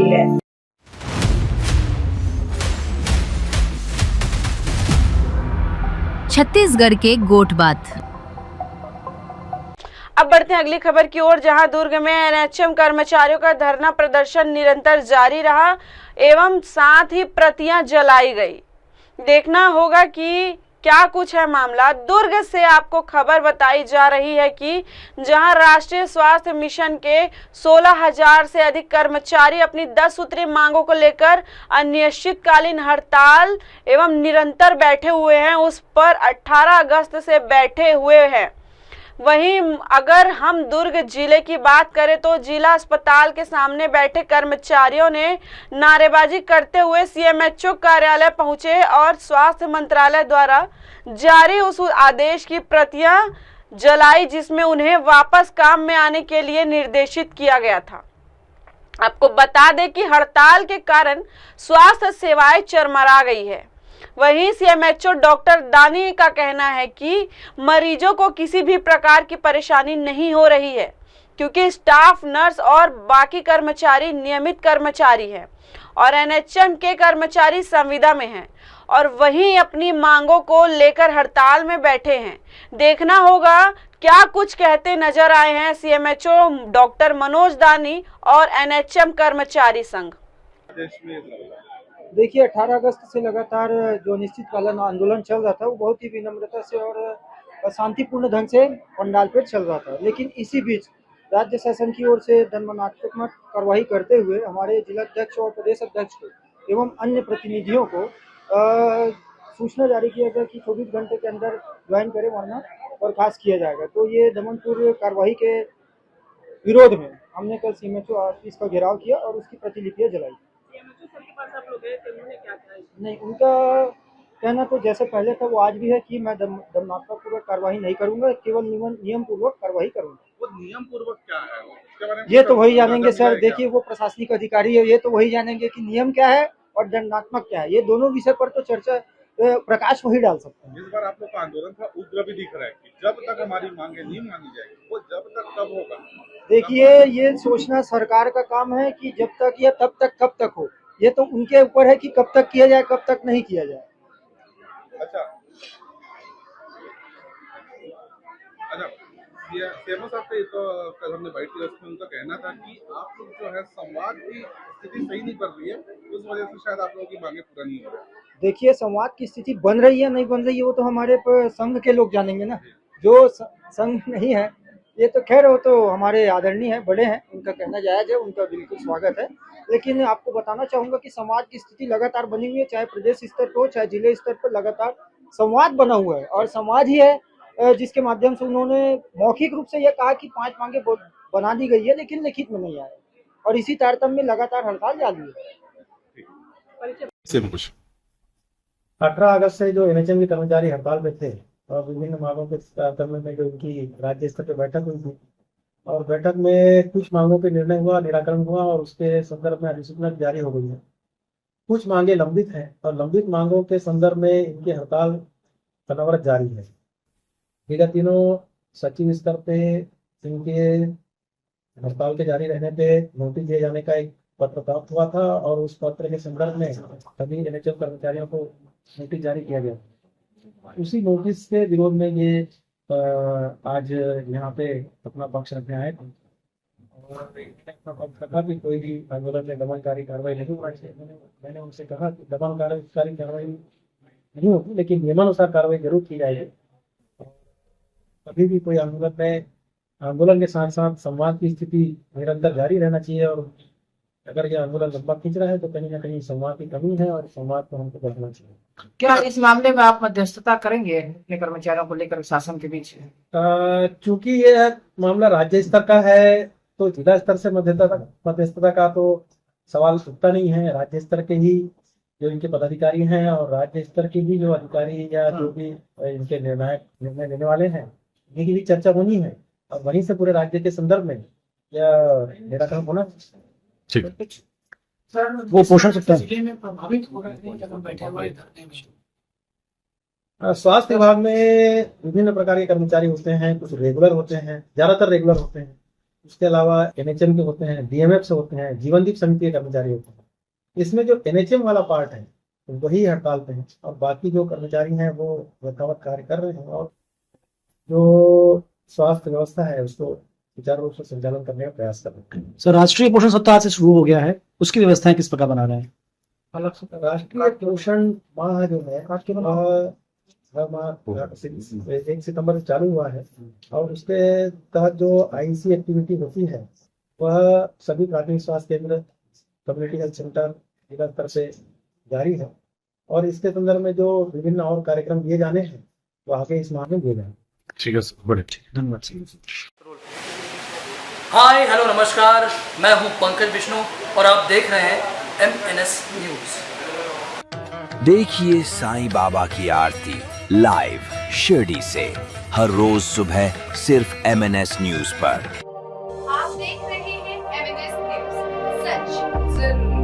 गई है। छत्तीसगढ़ के गोठबात। अब बढ़ते हैं अगली खबर की ओर, जहां दुर्ग में एनएचएम कर्मचारियों का धरना प्रदर्शन निरंतर जारी रहा एवं साथ ही प्रतियां जलाई गई। देखना होगा कि क्या कुछ है मामला। दुर्ग से आपको खबर बताई जा रही है कि जहां राष्ट्रीय स्वास्थ्य मिशन के 16,000 से अधिक कर्मचारी अपनी 10 सूत्री मांगों को लेकर अनिश्चितकालीन हड़ताल एवं निरंतर बैठे हुए हैं, उस पर 18 अगस्त से बैठे हुए हैं। वहीं अगर हम दुर्ग जिले की बात करें तो जिला अस्पताल के सामने बैठे कर्मचारियों ने नारेबाजी करते हुए सीएमएचओ कार्यालय पहुंचे और स्वास्थ्य मंत्रालय द्वारा जारी उस आदेश की प्रतियां जलाई जिसमें उन्हें वापस काम में आने के लिए निर्देशित किया गया था। आपको बता दें कि हड़ताल के कारण स्वास्थ्य सेवाएं चरमरा गई है। वहीं सीएमएचओ डॉक्टर दानी का कहना है कि मरीजों को किसी भी प्रकार की परेशानी नहीं हो रही है क्योंकि स्टाफ, नर्स और बाकी कर्मचारी नियमित कर्मचारी हैं और एनएचएम के कर्मचारी संविदा में हैं और वहीं अपनी मांगों को लेकर हड़ताल में बैठे हैं। देखना होगा क्या कुछ कहते नजर आए हैं सीएमएचओ डॉक्टर मनोज दानी और एनएचएम कर्मचारी संघ। देखिए 18 अगस्त से लगातार जो अनिश्चितकालीन आंदोलन चल रहा था वो बहुत ही विनम्रता से और शांतिपूर्ण ढंग से पंडाल पर चल रहा था, लेकिन इसी बीच राज्य शासन की ओर से दंडात्मक कार्रवाई करते हुए हमारे जिला अध्यक्ष और प्रदेश अध्यक्ष को एवं अन्य प्रतिनिधियों को सूचना जारी किया गया कि 24 घंटे के अंदर ज्वाइन करें वरना बर्खास्त किया जाएगा। तो ये दमनपूर्व कार्रवाई के विरोध में हमने कल सीएमएचओ ऑफिस का घेराव किया और उसकी प्रतिलिपियां जलाई। नहीं, उनका कहना तो जैसे पहले था वो आज भी है कि मैं दंडात्मक पूर्वक कार्रवाई नहीं करूंगा, केवल नियम पूर्वक कार्रवाई करूंगा। वो नियम पूर्वक क्या है उसके बारे में ये तो वही जानेंगे सर। देखिए वो प्रशासनिक अधिकारी है, ये तो वही जानेंगे कि नियम क्या है और दंडात्मक क्या है। ये दोनों विषय पर तो चर्चा प्रकाश वही डाल सकते हैं। इस बार आप लोग का आंदोलन थोड़ा उग्र भी दिख रहा है कि जब तक हमारी मांगे नहीं मानी जाएगी वो जब तक कब होगा। देखिए ये सोचना सरकार का काम है कि जब तक या तब तक कब तक हो, ये तो उनके ऊपर है कि कब तक किया जाए कब तक नहीं किया जाए। अच्छा सीएमओ साहब से तो कल हमने बाइट की, उसमें उनका कहना था कि आप लोग जो है संवाद की स्थिति सही नहीं कर रही है, उस वजह से शायद आप लोगों की मांगे पूरा नहीं हो रही। देखिए संवाद की स्थिति बन रही है नहीं बन रही है वो तो हमारे संघ के लोग जानेंगे ना। जो संघ नहीं है ये तो खैर वो तो हमारे आदरणीय है, बड़े हैं, उनका कहना जायज है, उनका बिल्कुल स्वागत है। लेकिन आपको बताना चाहूंगा कि समाज की स्थिति लगातार बनी हुई है, चाहे प्रदेश स्तर पर हो चाहे जिले स्तर पर लगातार संवाद बना हुआ है और समाज ही है जिसके माध्यम से उन्होंने मौखिक रूप से यह कहा कि 5 मांगे बना दी गई है लेकिन लिखित में नहीं आए और इसी तारतम्य में लगातार हड़ताल जारी है। 18 अगस्त से जो एनएचएम के कर्मचारी हड़ताल पे थे और विभिन्न मांगों के तारतम्य में जो उनकी राज्य स्तर पर बैठक हुई थी और बैठक में कुछ मांगों पे निर्णय हुआ, निराकरण हुआ और उसके संदर्भ में अधिसूचना जारी हो गई है। कुछ मांगे लंबित हैं और लंबित मांगों के संदर्भ में इनकी हड़ताल अनवरत जारी है। विगत दिनों सचिव स्तर पे इनके हड़ताल के जारी रहने पे नोटिस दिए जाने का एक पत्र प्राप्त हुआ था और उस पत्र के संदर्भ में सभी एनएचएम कर्मचारियों को नोटिस जारी किया गया। उसी नोटिस के विरोध में ये आज यहाँ पे अपना पक्ष रखने आए और अपना पक्ष रखा कि कोई भी आंदोलन में दमनकारी कार्रवाई नहीं होनी चाहिए। मैंने उनसे कहा कि दमनकारी कार्रवाई नहीं होगी लेकिन नियमानुसार कार्रवाई जरूर की जाएगी। कभी भी कोई आंदोलन के साथ साथ संवाद की स्थिति निरंतर जारी रहना चाहिए और अगर ये आंदोलन लंबा खींच रहा है तो कहीं ना कहीं संवाद की कमी है और संवाद को हमको बढ़ना चाहिए। क्या इस मामले में आप मध्यस्थता करेंगे अपने कर्मचारियों को लेकर शासन के बीच? चूंकि ये मामला राज्य स्तर का है तो जिला स्तर से मध्यस्थता का तो सवाल उठता नहीं है। राज्य स्तर के ही जो इनके पदाधिकारी हैं और राज्य स्तर के भी जो अधिकारी या जो भी इनके निर्णय लेने वाले हैं इनकी भी चर्चा होनी है और वहीं से पूरे राज्य के संदर्भ में या निराकरण होना ठीक। सर वो पोषण सकता है जिले में प्रभावित हो रहे हैं जब हम बैठे हुए धरने में। स्वास्थ्य विभाग में विभिन्न प्रकार के कर्मचारी होते हैं, कुछ रेगुलर होते हैं, ज्यादातर रेगुलर होते हैं उसके अलावा एनएचएम के होते हैं, डीएमएफ से होते हैं, जीवनदीप समिति के कर्मचारी होते हैं। इसमें जो एनएचएम वाला पार्ट है वही हड़ताल पे है और बाकी जो कर्मचारी हैं वो यथावत कार्य कर रहे हैं और जो स्वास्थ्य व्यवस्था है उसको सुचारू रूप से संचालन करने का प्रयास कर रहे हैं। सर, राष्ट्रीय पोषण सप्ताह आज से शुरू हो गया है, उसकी व्यवस्थाएं किस प्रकार बना रहे हैं? राष्ट्रीय पोषण माह जो है हर माह 1 सितंबर से चालू हुआ है और उसके तहत जो आईसी एक्टिविटी होती है वह सभी प्राथमिक स्वास्थ्य केंद्र, कम्युनिटी हेल्थ सेंटर जिला स्तर पे जारी है और इसके संदर्भ में जो विभिन्न और कार्यक्रम दिए जाने हैं वो आगे इस माह में दिए जाएंगे। ठीक है सर, बड़े ठीक, धन्यवाद सर। हाय हेलो नमस्कार, मैं हूं पंकज विष्णु और आप देख रहे हैं MNS न्यूज। देखिए साईं बाबा की आरती लाइव शिरडी से हर रोज सुबह सिर्फ MNS न्यूज पर। आप देख रहे हैं MNS न्यूज, सच जरूर।